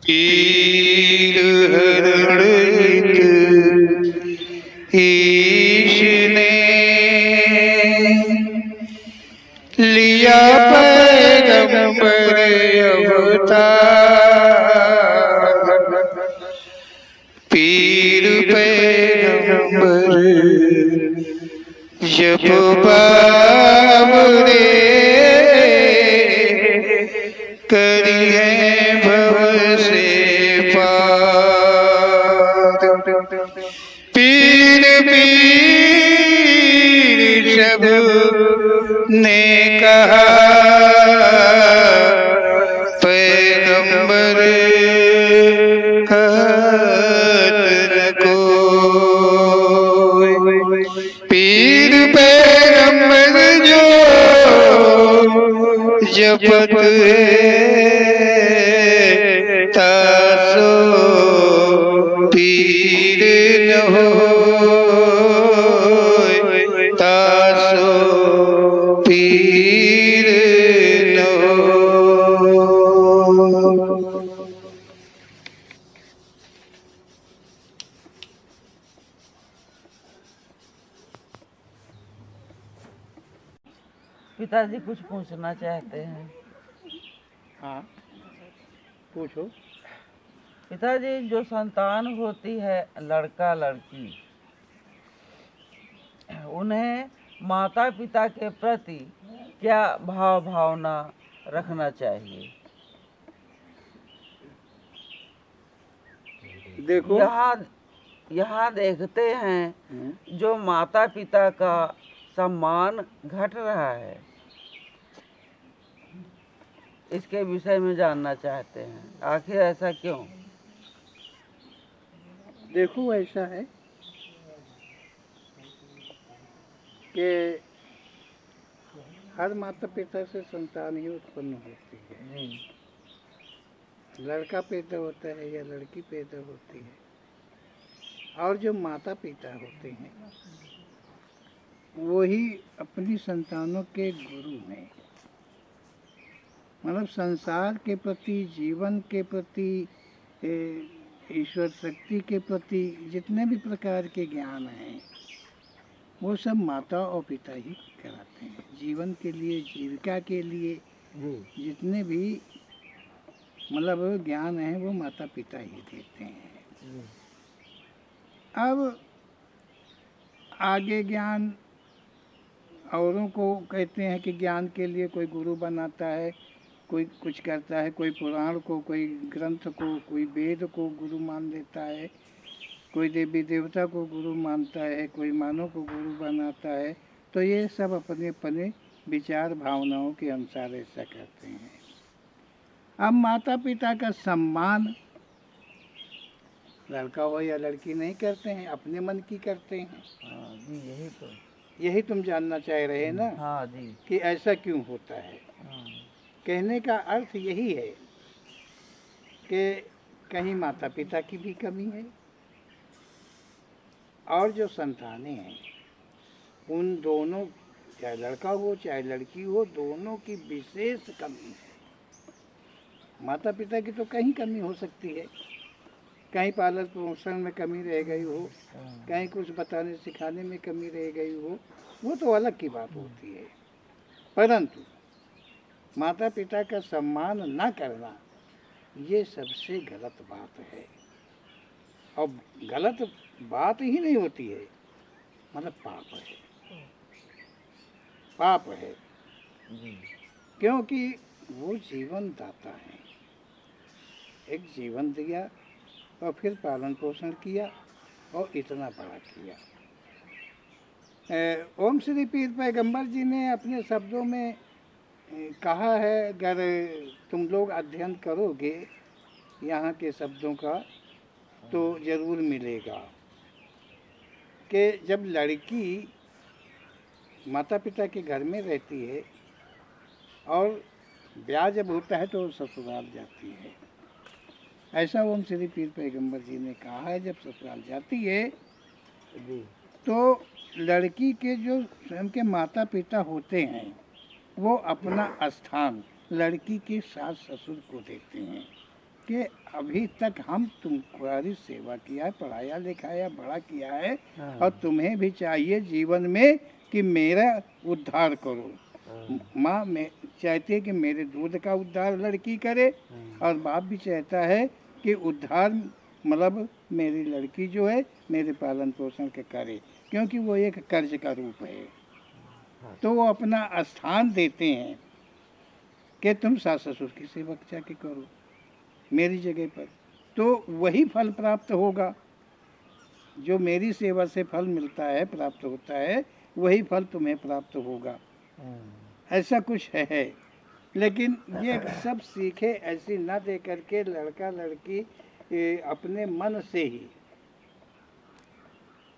पीर हरणित ईश ने लिया पैगंबर अवतार। पीर पैगंबर जब बाबरे करिए भव से पार। पीर पीर सब ने कहा पैगंबर कहत न कोई। पीर पैगंबर जो जपत है तासो पीर न होय, तासो पीर न होय। पिताजी कुछ पूछना चाहते हैं? हाँ पूछो। पिताजी, जो संतान होती है लड़का लड़की, उन्हें माता पिता के प्रति क्या भाव भावना रखना चाहिए? देखो यहाँ देखते हैं जो माता पिता का सम्मान घट रहा है, इसके विषय में जानना चाहते हैं। आखिर ऐसा क्यों? देखो ऐसा है कि हर माता पिता से संतान ही उत्पन्न होती है। लड़का पैदा होता है या लड़की पैदा होती है, और जो माता पिता होते हैं वही अपनी संतानों के गुरु हैं। मतलब संसार के प्रति, जीवन के प्रति, ईश्वर शक्ति के प्रति जितने भी प्रकार के ज्ञान हैं वो सब माता और पिता ही कराते हैं। जीवन के लिए, जीविका के लिए जितने भी मतलब ज्ञान है वो माता पिता ही देते हैं। अब आगे ज्ञान औरों को कहते हैं कि ज्ञान के लिए कोई गुरु बनाता है, कोई कुछ करता है, कोई पुराण को, कोई ग्रंथ को, कोई वेद को गुरु मान लेता है, कोई देवी देवता को गुरु मानता है, कोई मानव को गुरु बनाता है। तो ये सब अपने अपने विचार भावनाओं के अनुसार ऐसा करते हैं। अब माता पिता का सम्मान लड़का हो या लड़की नहीं करते हैं, अपने मन की करते हैं। हाँ जी, यही तुम जानना चाह रहे हैं ना? हाँ जी। कि ऐसा क्यों होता है? हाँ। कहने का अर्थ यही है कि कहीं माता पिता की भी कमी है, और जो संतानें हैं उन दोनों, चाहे लड़का हो चाहे लड़की हो, दोनों की विशेष कमी है। माता पिता की तो कहीं कमी हो सकती है, कहीं पालन पोषण में कमी रह गई हो, कहीं कुछ बताने सिखाने में कमी रह गई हो, वो तो अलग की बात होती है। परंतु माता पिता का सम्मान न करना ये सबसे गलत बात है। और गलत बात ही नहीं होती है, मतलब पाप है, पाप है। क्योंकि वो जीवन दाता है, एक जीवन दिया और फिर पालन पोषण किया और इतना बड़ा किया। ओम श्री पीर पैगंबर जी ने अपने शब्दों में कहा है, अगर तुम लोग अध्ययन करोगे यहाँ के शब्दों का तो ज़रूर मिलेगा कि जब लड़की माता पिता के घर में रहती है और ब्याह जब होता है तो ससुराल जाती है। ऐसा ओम श्री पीर पैगंबर जी ने कहा है। जब ससुराल जाती है तो लड़की के जो स्वयं के माता पिता होते हैं वो अपना स्थान लड़की के सास ससुर को देते हैं। कि अभी तक हम तुम्हारी सेवा किया है, पढ़ाया लिखाया, बड़ा किया है, हाँ। और तुम्हें भी चाहिए जीवन में कि मेरा उद्धार करो। माँ में चाहती है कि मेरे दूध का उद्धार लड़की करे, और बाप भी चाहता है कि उद्धार मतलब मेरी लड़की जो है मेरे पालन पोषण के करे, क्योंकि वो एक कर्ज का रूप है। तो वो अपना स्थान देते हैं कि तुम सास ससुर की सेवा जाके करो मेरी जगह पर, तो वही फल प्राप्त होगा। जो मेरी सेवा से फल मिलता है, प्राप्त होता है, वही फल तुम्हें प्राप्त होगा। ऐसा कुछ है। लेकिन ये सब सीखे ऐसी ना दे करके लड़का लड़की अपने मन से ही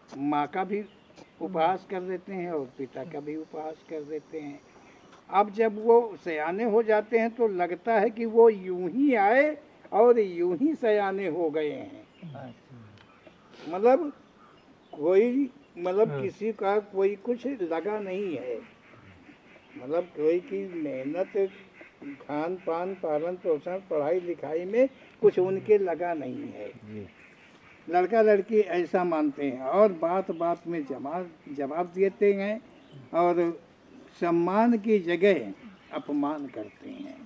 माँ का भी उपहास कर देते हैं और पिता का भी उपहास कर देते हैं। अब जब वो सयाने हो जाते हैं तो लगता है कि वो यूं ही आए और यूं ही सयाने हो गए हैं। मतलब कोई किसी का कोई कुछ लगा नहीं है, मतलब कोई की मेहनत, खान पान, पालन पोषण, पढ़ाई लिखाई में कुछ उनके लगा नहीं है। लड़का लड़की ऐसा मानते हैं और बात बात में जवाब देते हैं और सम्मान की जगह अपमान करते हैं।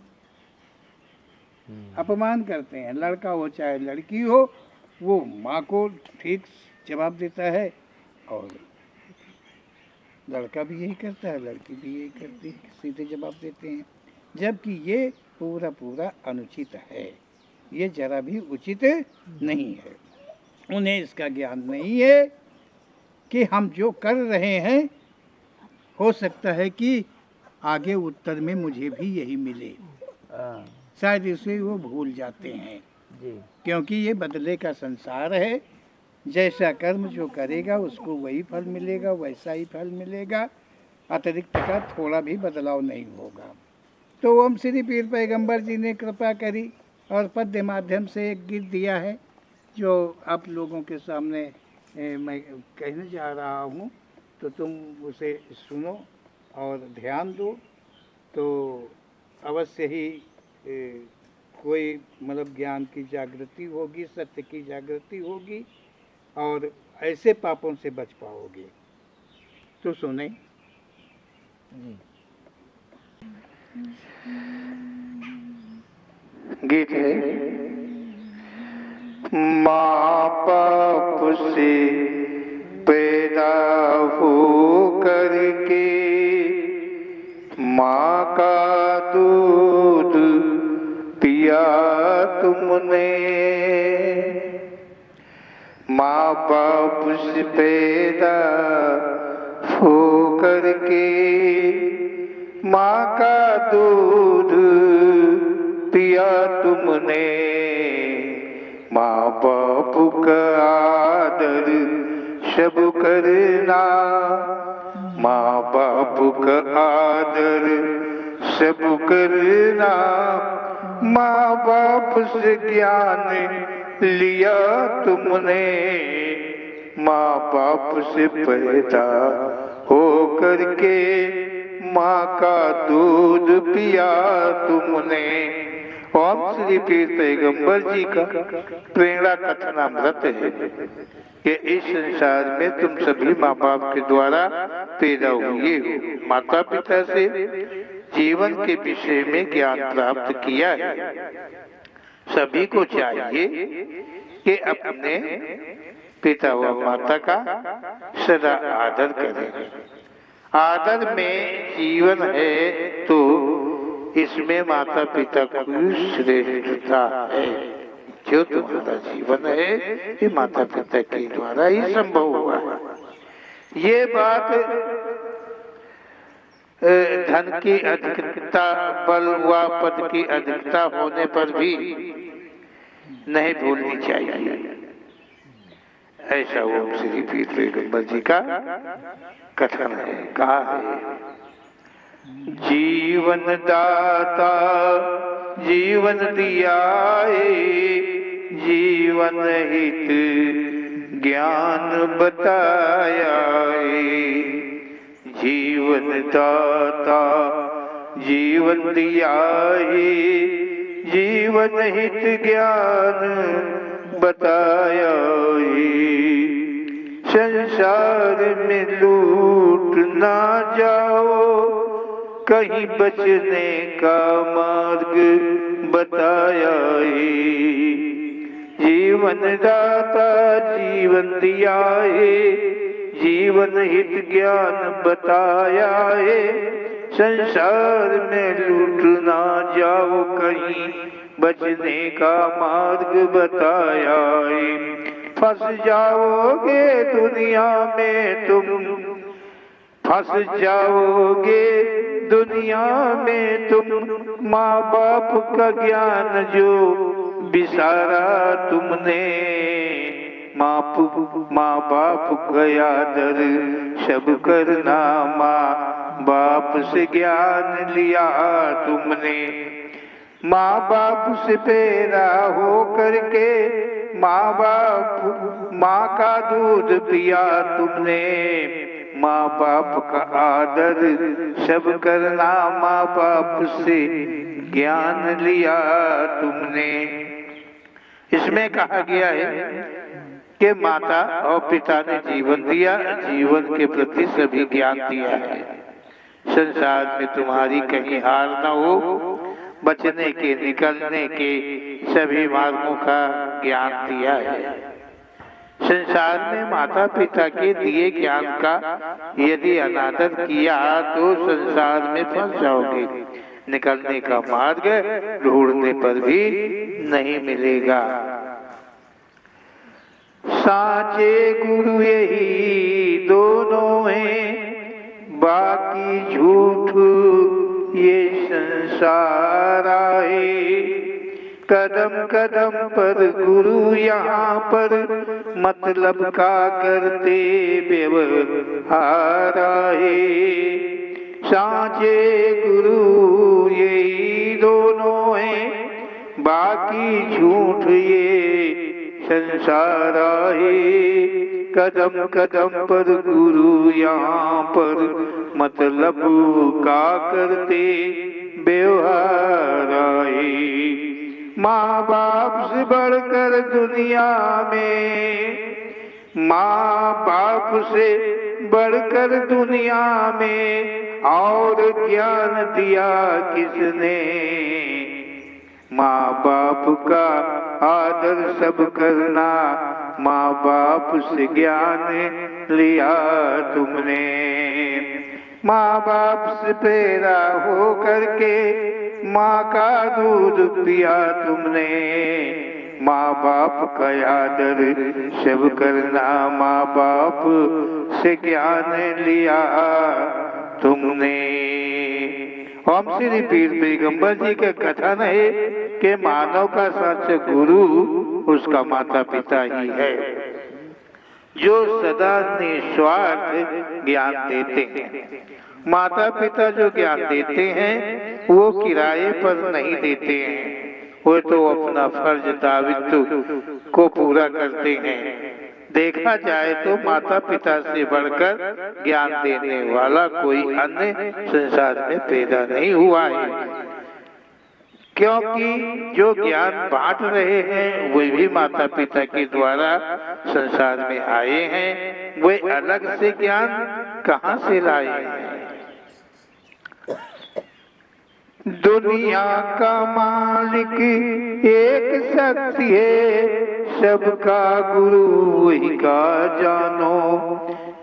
अपमान करते हैं। लड़का हो चाहे लड़की हो, वो माँ को ठीक जवाब देता है और लड़का भी यही करता है, लड़की भी यही करती है, सीधे जवाब देते हैं। जबकि ये पूरा पूरा अनुचित है, ये जरा भी उचित नहीं है। उन्हें इसका ज्ञान नहीं है कि हम जो कर रहे हैं हो सकता है कि आगे उत्तर में मुझे भी यही मिले। शायद इसे वो भूल जाते हैं क्योंकि ये बदले का संसार है। जैसा कर्म जो करेगा उसको वही फल मिलेगा, वैसा ही फल मिलेगा, अतिरिक्त का थोड़ा भी बदलाव नहीं होगा। तो ओम श्री पीर पैगंबर जी ने कृपा करी और पद्य माध्यम से एक गीत दिया है जो आप लोगों के सामने मैं कहने जा रहा हूँ, तो तुम उसे सुनो और ध्यान दो, तो अवश्य ही कोई मतलब ज्ञान की जागृति होगी, सत्य की जागृति होगी और ऐसे पापों से बच पाओगे। तो सुने। गीत है। माँ बाप से पैदा हो करके माँ का दूध पिया तुमने, माँ बाप से पैदा हो करके माँ का दूध पिया तुमने, माँ बाप का आदर सब करना, माँ बाप का आदर सब करना, माँ बाप से ज्ञान लिया तुमने, माँ बाप से पैदा हो करके माँ का दूध पिया तुमने। ओम श्री पीर पैगंबर जी का प्रेरणा कथनामृत है कि इस संसार में तुम सभी माँ बाप के द्वारा पैदा हुए हो, माता पिता से जीवन के विषय में ज्ञान प्राप्त किया है। सभी को चाहिए कि अपने पिता व माता का सदा आदर करें। आदर में जीवन है तो इसमें माता पिता की श्रेष्ठता है। जो तुम्हारा जीवन है ये माता पिता के द्वारा ही संभव हुआ है। ये बात धन की अधिकता, बल व पद की अधिकता होने पर भी नहीं भूलनी चाहिए। ऐसा ओम श्री पीर पैगंबर जी का कथन है। कहा है, जीवन दाता जीवन दियाए, जीवन हित ज्ञान बताया, जीवन दाता जीवन दियाए, जीवन हित ज्ञान बताया है। संसार में लूट ना जाओ, कहीं बचने का मार्ग बताया है। जीवन दाता जीवन दिया है, जीवन हित ज्ञान बताया है। संसार में लूट ना जाओ, कहीं बचने का मार्ग बताया है। फंस जाओगे दुनिया में तुम, फंस जाओगे दुनिया में तुम। माँ बाप का ज्ञान जो बिसारा तुमने, माँ बाप का आदर सब करना। माँ बाप से ज्ञान लिया तुमने, माँ बाप से पैदा हो करके माँ का दूध पिया तुमने। माँ बाप का आदर सब करना, माँ बाप से ज्ञान लिया तुमने। इसमें कहा गया है कि माता और पिता ने जीवन दिया, जीवन के प्रति सभी ज्ञान दिया है। संसार में तुम्हारी कहीं हार न हो, बचने के निकलने के सभी मार्गों का ज्ञान दिया है। संसार में माता पिता के दिए ज्ञान का यदि अनादर किया तो संसार में फंस जाओगे, निकलने का मार्ग ढूंढने पर भी नहीं मिलेगा। साचे गुरु यही दोनों हैं, बाकी झूठ ये संसार आए। कदम कदम पर गुरु यहाँ पर मतलब का करते व्यवहार आए। साचे गुरु यही दोनों हैं, बाकी झूठ ये संसार आए। कदम कदम पर गुरु यहाँ पर मतलब का करते व्यवहार आए। माँ बाप से बढ़कर दुनिया में, माँ बाप से बढ़कर दुनिया में और ज्ञान दिया किसने। माँ बाप का आदर सब करना, माँ बाप से ज्ञान लिया तुमने। माँ बाप से पैदा हो करके माँ का दूध पिया तुमने। माँ बाप का आदर सब करना, माँ बाप से ज्ञान लिया तुमने। ओम श्री पीर पैगंबर जी का कथन है कि मानव का सच्चा गुरु उसका माता पिता ही है, जो सदा निस्वार्थ ज्ञान देते हैं। माता पिता जो ज्ञान देते हैं वो किराए पर नहीं देते हैं, वो तो अपना फर्ज दायित्व को पूरा करते हैं। देखा जाए तो माता पिता से बढ़कर ज्ञान देने वाला कोई अन्य संसार में पैदा नहीं हुआ है, क्योंकि जो ज्ञान बांट रहे हैं वे भी माता पिता के द्वारा संसार में आए हैं। वे अलग से ज्ञान कहाँ से लाए हैं। दुनिया का मालिक एक शक्ति है, सबका गुरु वही का जानो।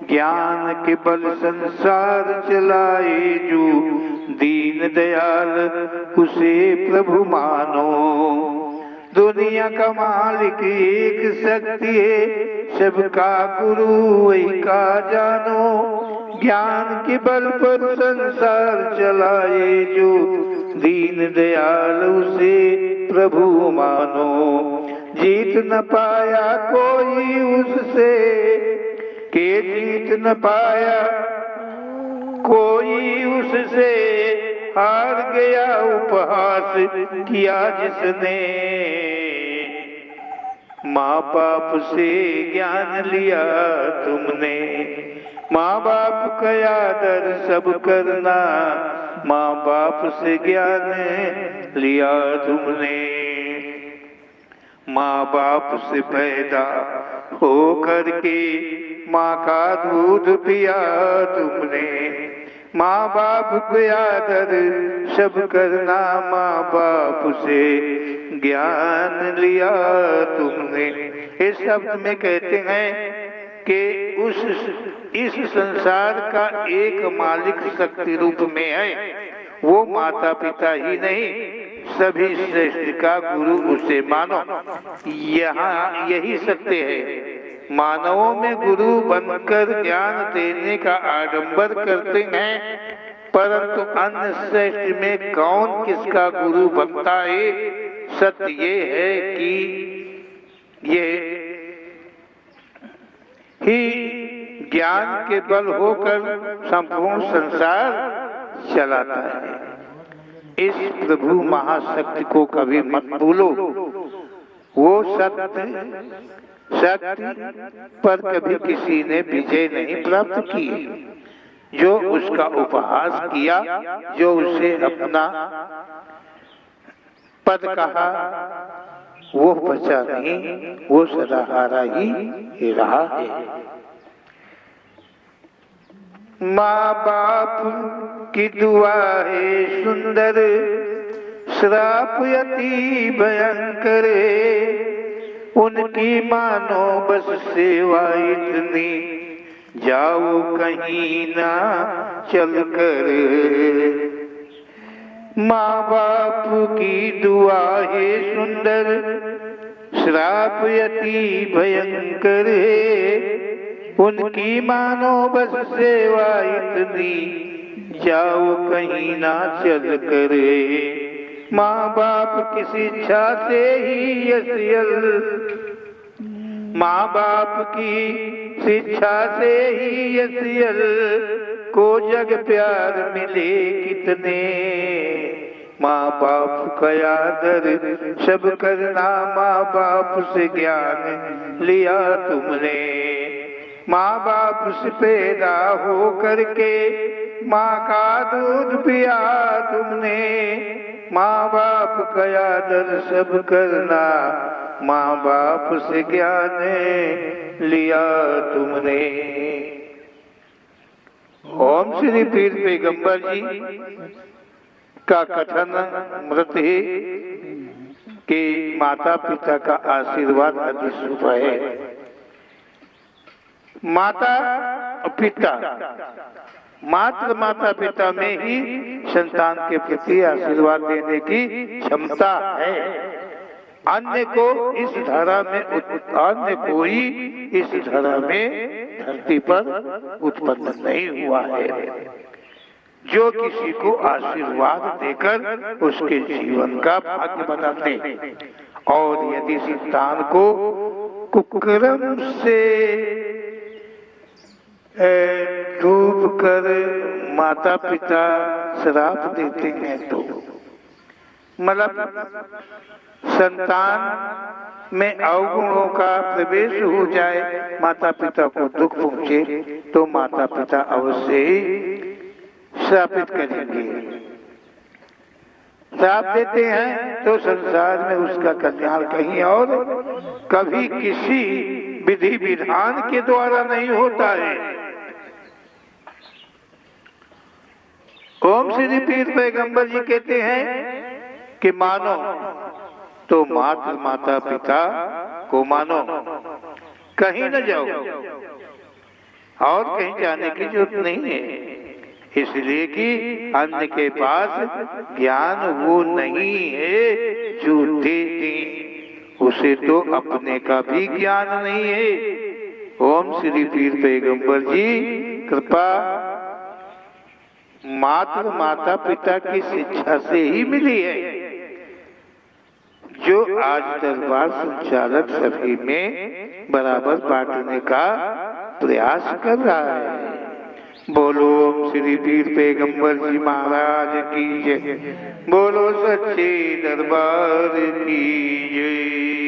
ज्ञान के बल संसार चलाए जो दीन दयाल उसे प्रभु मानो। दुनिया का मालिक एक शक्ति है, सबका गुरु वही का जानो। ज्ञान के बल पर संसार चलाए जो दीन दयाल उसे प्रभु मानो। जीत न पाया कोई उससे, के जीत न पाया कोई उससे। हार गया उपहास किया जिसने, माँ बाप से ज्ञान लिया तुमने। माँ बाप का आदर सब करना, माँ बाप से ज्ञान लिया तुमने। माँ बाप से पैदा हो करके माँ का दूध पिया तुमने। माँ बाप के आदर सब करना, माँ बाप से ज्ञान लिया तुमने। इस शब्द में कहते हैं कि इस संसार का एक मालिक शक्ति रूप में है, वो माता पिता ही नहीं, सभी श्रेष्ठ का गुरु उसे मानो। यहाँ यही सत्य है। मानवों में गुरु बनकर ज्ञान देने का आडंबर करते हैं, परंतु अन्य श्रेष्ठ में कौन किसका गुरु बनता है? सत्य ये है कि ये ही ज्ञान के बल होकर संपूर्ण संसार चलाता है। इस प्रभु महाशक्ति को कभी मत भूलो। वो शक्ति पर कभी किसी ने विजय नहीं प्राप्त की। जो उसका उपहास किया, जो उसे अपना पद कहा, वो बचा नहीं, वो सदा हारा ही रहा है। माँ बाप की दुआ है सुंदर, श्राप अति भयंकर। उनकी मानो बस सेवा इतनी, जाओ कहीं ना चल कर। माँ बाप की दुआ है सुंदर, श्राप अति भयंकर है। उनकी मानो बस सेवा इतनी, जाओ कहीं ना चल कर। माँ बाप की शिक्षा से ही यसियल, माँ बाप की शिक्षा से ही यसियल को जग प्यार मिले कितने। माँ बाप का आदर सब करना, माँ बाप से ज्ञान लिया तुमने। माँ बाप से पैदा हो करके माँ का दूध पिया तुमने। माँ बाप का आदर सब करना, माँ बाप से ज्ञान लिया तुमने। ओम श्री पीर पैगंबर जी का कथन मृत है कि माता पिता का आशीर्वाद अति शुभ है। माता पिता, मात्र माता पिता में ही संतान के प्रति आशीर्वाद देने की क्षमता है। अन्य को इस धरा में अन्य कोई इस धरा में धरती पर उत्पन्न नहीं हुआ है जो किसी को आशीर्वाद देकर उसके जीवन का भाग्य बनाते। और यदि संतान को कुकर्म से डूब कर माता पिता श्राप देते हैं तो मतलब संतान में अवगुणों का प्रवेश हो जाए, माता पिता को दुख पहुंचे, तो माता पिता अवश्य ही श्रापित करेंगे। श्राप देते हैं तो संसार में उसका कल्याण कहीं और कभी किसी विधि विधान के द्वारा नहीं होता है। ओम श्री पीर पैगंबर जी कहते हैं कि मानो तो मात्र माता पिता को मानो, कहीं न जाओ और कहीं जाने की जरूरत नहीं है। इसलिए कि अन्य के पास ज्ञान वो नहीं है जो देते, उसे तो अपने का भी ज्ञान नहीं है। ओम श्री पीर पैगंबर जी कृपा मात्र माता पिता की शिक्षा से ही मिली है, जो आज दरबार संचालक सभी में बराबर बांटने का प्रयास कर रहा है। बोलो ओम श्री पीर पैगंबर जी महाराज की जय, बोलो सच्चे दरबार की जय।